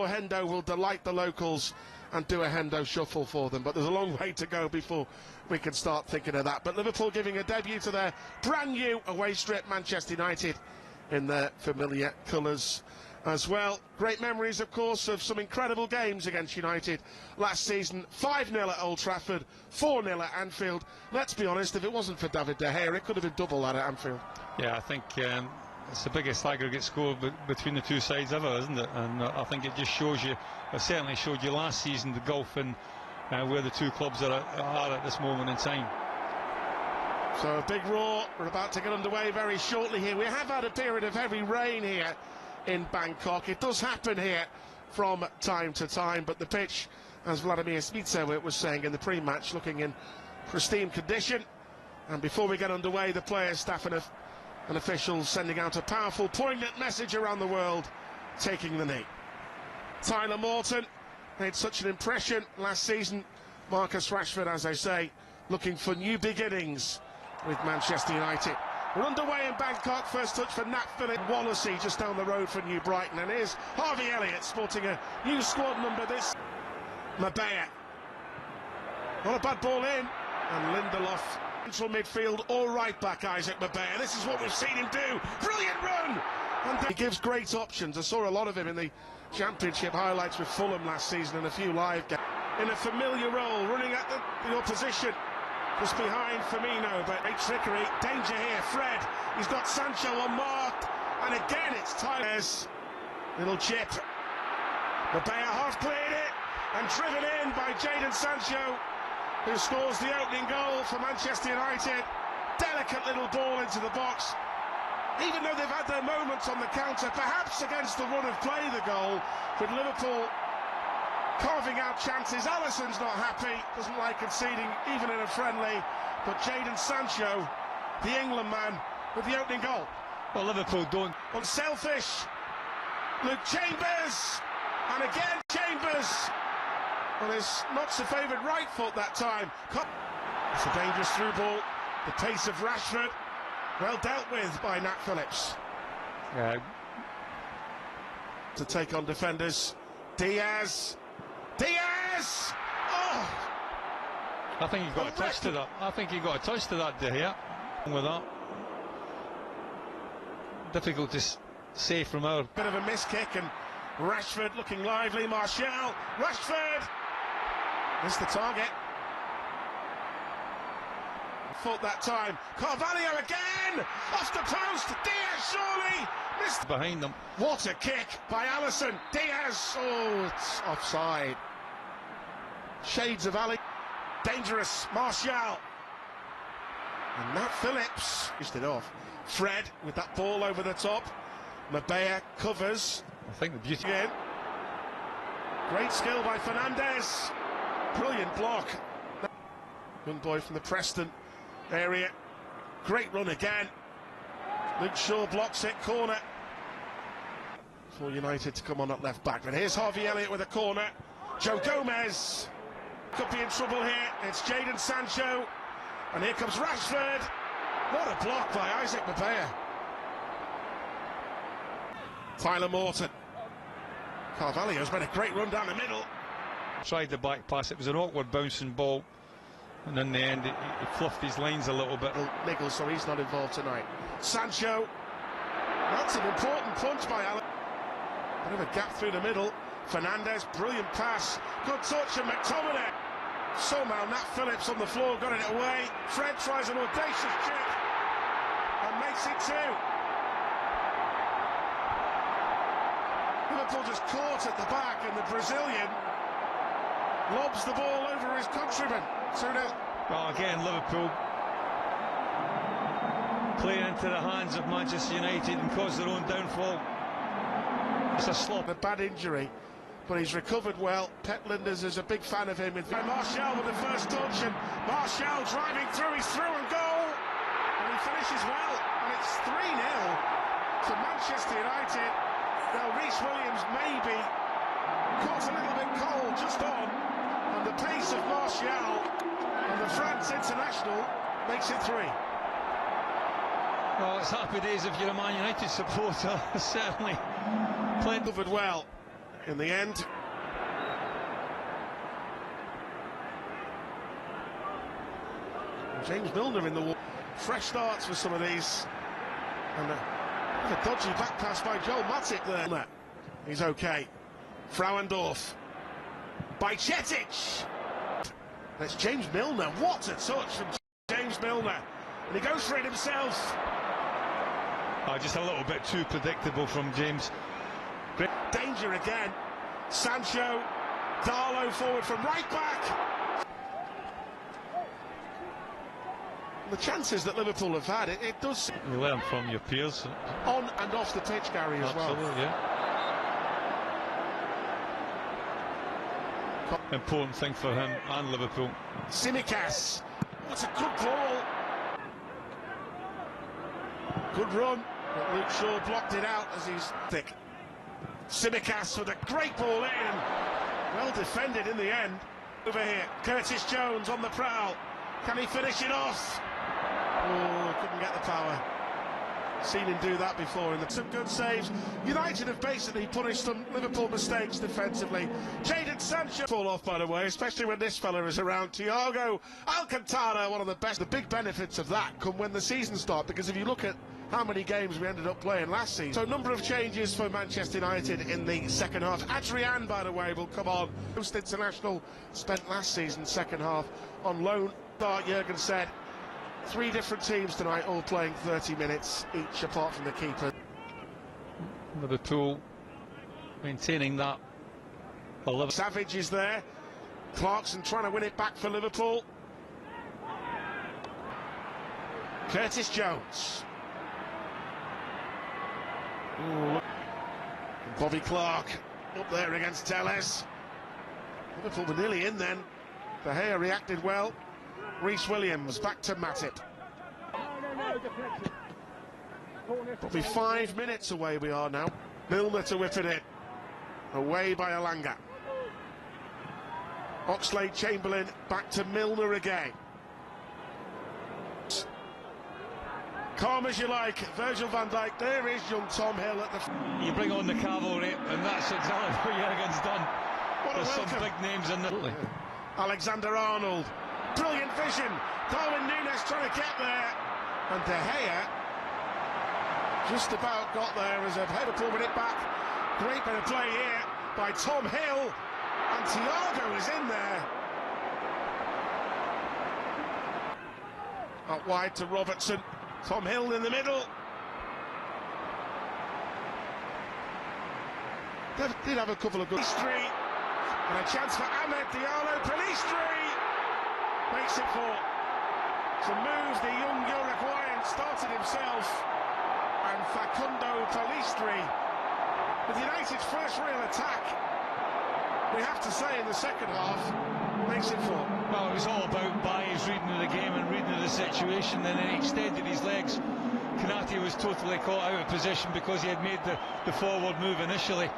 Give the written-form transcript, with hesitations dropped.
Hendo will delight the locals and do a Hendo shuffle for them, but there's a long way to go before we can start thinking of that. But Liverpool giving a debut to their brand new away strip, Manchester United, in their familiar colours as well. Great memories, of course, of some incredible games against United last season. 5-0 at Old Trafford, 4-0 at Anfield. Let's be honest, if it wasn't for David De Gea, it could have been double that at Anfield. Yeah, I think it's the biggest aggregate score between the two sides ever, isn't it? And I think it just shows you, it certainly showed you last season, the gulf in where the two clubs are at this moment in time. So a big roar, we're about to get underway very shortly here. We have had a period of heavy rain here in Bangkok. It does happen here from time to time, but the pitch, as Vladimir Smitsewic was saying in the pre-match, looking in pristine condition. And before we get underway, the players, staff and officials sending out a powerful, poignant message around the world, taking the knee. Tyler Morton made such an impression last season. Marcus Rashford, as I say, looking for new beginnings with Manchester United. We're underway in Bangkok. First touch for Nat Phillips. Wallasey just down the road for New Brighton. And here's Harvey Elliott sporting a new squad number. This Mabea. Not a bad ball in. And Lindelof. Central midfield, all right back, Isaac Mabea. This is what we've seen him do. Brilliant run! And he gives great options. I saw a lot of him in the Championship highlights with Fulham last season and a few live games. In a familiar role, running at the opposition. Just behind Firmino, but great trickery. Danger here, Fred. He's got Sancho unmarked. And again, it's Tyler's little chip. Mabea half cleared it and driven in by Jadon Sancho, who scores the opening goal for Manchester United. Delicate little ball into the box. Even though they've had their moments on the counter, perhaps against the run of play, the goal, with Liverpool carving out chances. Alisson's not happy, doesn't like conceding even in a friendly, but Jadon Sancho, the England man, with the opening goal. Well, Liverpool don't. Unselfish, Luke Chambers, and again Chambers on his not so favoured right foot that time. It's a dangerous through ball. The pace of Rashford, well dealt with by Nat Phillips. To take on defenders. Diaz! Oh! I think he got a touch to that. I think he got a touch to that, De Gea. With that, difficult to say from our. Bit of a miss kick, and Rashford looking lively. Martial, Rashford missed the target. Fought that time. Carvalho again, off the post. Diaz surely missed. Behind them. What a kick by Alisson. Diaz. Oh, it's offside. Shades of Ali. Dangerous. Martial. And Nat Phillips pushed it off. Fred with that ball over the top. Mabea covers. I think the beauty. Again. Great skill by Fernandez. Brilliant block. Young boy from the Preston area. Great run again. Luke Shaw blocks it. Corner for United to come on at left back. But here's Harvey Elliott with a corner. Joe Gomez could be in trouble here. It's Jadon Sancho. And here comes Rashford. What a block by Isaac Mabea. Tyler Morton. Carvalho's made a great run down the middle. Tried the back pass. It was an awkward bouncing ball. And in the end, he fluffed his lines a little bit. Nichols, so he's not involved tonight. Sancho. That's an important punch by Allen. Bit of a gap through the middle. Fernandez, brilliant pass. Good touch, and McTominay. Somehow Nat Phillips on the floor got it away. Fred tries an audacious chip and makes it 2. Liverpool just caught at the back, and the Brazilian lobs the ball over his countryman. 2-0. Well, again, Liverpool playing into the hands of Manchester United and cause their own downfall. It's a slop. A bad injury, but he's recovered well. Pep Linders is a big fan of him. Martial with the first touch, and Martial driving through, he's through and goal, and he finishes well, and it's 3-0 to Manchester United. Now Reece Williams maybe caught a little bit cold just on, and the pace of Martial and the France international makes it 3. Well, it's happy days if you're a Man United supporter. Certainly playing covered well. in the end. James Milner in the wall. Fresh starts for some of these. And a dodgy back pass by Joel Matip there. He's okay. Frauendorf. By Cetic. That's James Milner. What a touch from James Milner. And he goes for it himself. Just a little bit too predictable from James. Great danger again. Sancho. Darlow forward from right back. The chances that Liverpool have had, it does... You learn from your peers. On and off the pitch, Gary, as well. Absolutely, yeah. Important thing for him and Liverpool. Tsimikas. What a good ball. Good run. But Luke Shaw blocked it out as he's thick. Tsimikas with a great ball in. Well defended in the end. Over here, Curtis Jones on the prowl. Can he finish it off? Oh, couldn't get the power. Seen him do that before in some good saves. United have basically punished some Liverpool mistakes defensively. Jadon Sancho fall off, by the way, especially when this fella is around. Thiago Alcantara, one of the best. The big benefits of that come when the season starts, because if you look at how many games we ended up playing last season. So a number of changes for Manchester United in the second half. Adrian, by the way, will come on. Most international spent last season second half on loan. Start, Jurgen said. 3 different teams tonight, all playing 30 minutes each, apart from the keeper. Liverpool maintaining that. Savage is there. Clarkson trying to win it back for Liverpool. Curtis Jones. Ooh. Bobby Clark up there against Telles. Liverpool were nearly in then. De Gea reacted well. Reece Williams back to Matip. Probably 5 minutes away we are now. Milner to whip it in. Away by Alanga. Oxlade-Chamberlain back to Milner again. Calm as you like, Virgil van Dijk. There is young Tom Hill at the... You bring on the cavalry, and that's exactly what Jurgen's done. There's some big names in there. Alexander-Arnold. Brilliant vision. Darwin Núñez trying to get there. And De Gea just about got there as a Liverpool win it back. Great bit of play here by Tom Hill. And Thiago is in there. Out wide to Robertson. Tom Hill in the middle. They did have a couple of good... Street. And a chance for Ahmed Diallo. Pelistri makes it for some moves. The young Uruguayan started himself. And Facundo Pelistri with United's first real attack, we have to say, in the second half, makes it 4. Well, it was all about Baye's reading of the game and reading of the situation, and then he extended his legs. Konate was totally caught out of position because he had made the forward move initially.